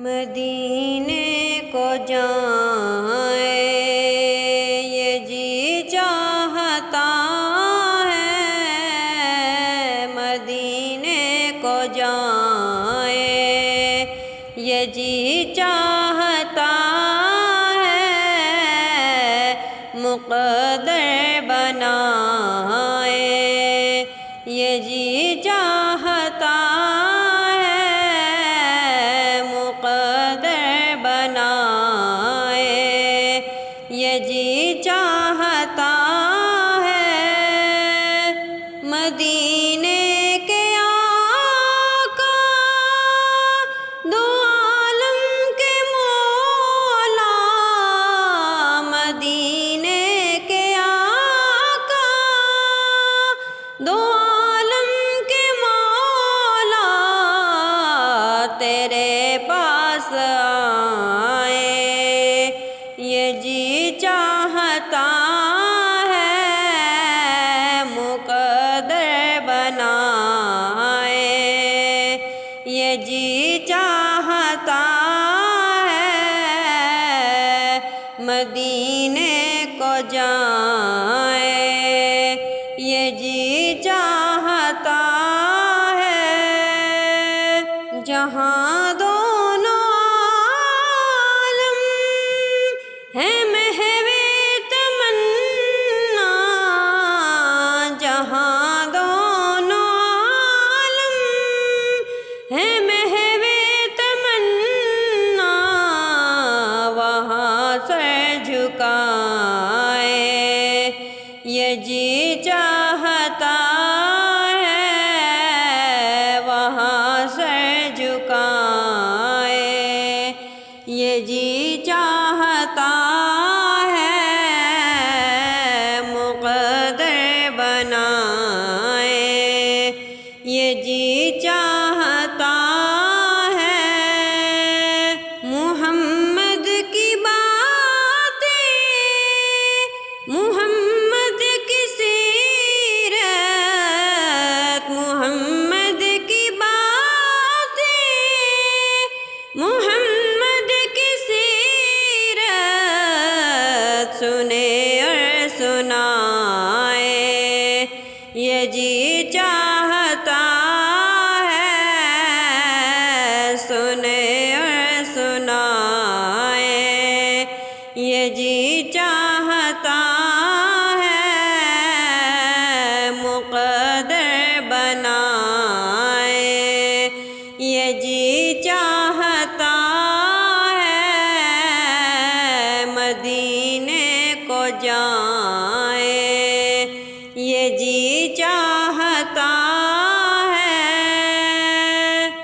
مدینے کو جائیں یہ جی چاہتا ہے، مدینے کو جائیں یہ جی چاہتا ہے، مقدر بنائے یہ جی چاہتا یہ جی چاہتا ہے، مدینے کے آقا دو عالم کے مولا، مدینے کے آقا دو عالم کے مولا، تیرے پاس آئے یہ جی چاہتا ہے، مقدر بنائے یہ جی چاہتا ہے، مدینے کو جائیں یہ جی چاہتا ہے، جہاں دونوں ہے محو تمنا، جہاں دونوں عالم ہے محو تمنا، وہاں سر جھکائے یہ جی چاہتا ہے، وہاں سر جھکائے یہ جی چاہتا ہے، مقدر بنائے یہ جی چاہتا ہے، محمد کی باتیں، محمد کی سیرت، محمد کی باتیں، محمد کی سنے اور سنائے یہ جی چاہتا ہے، سنے اور سنائے یہ جی چاہتا ہے، مقدر بنائے یہ جی چاہتا ہے، مدینے کو جائیں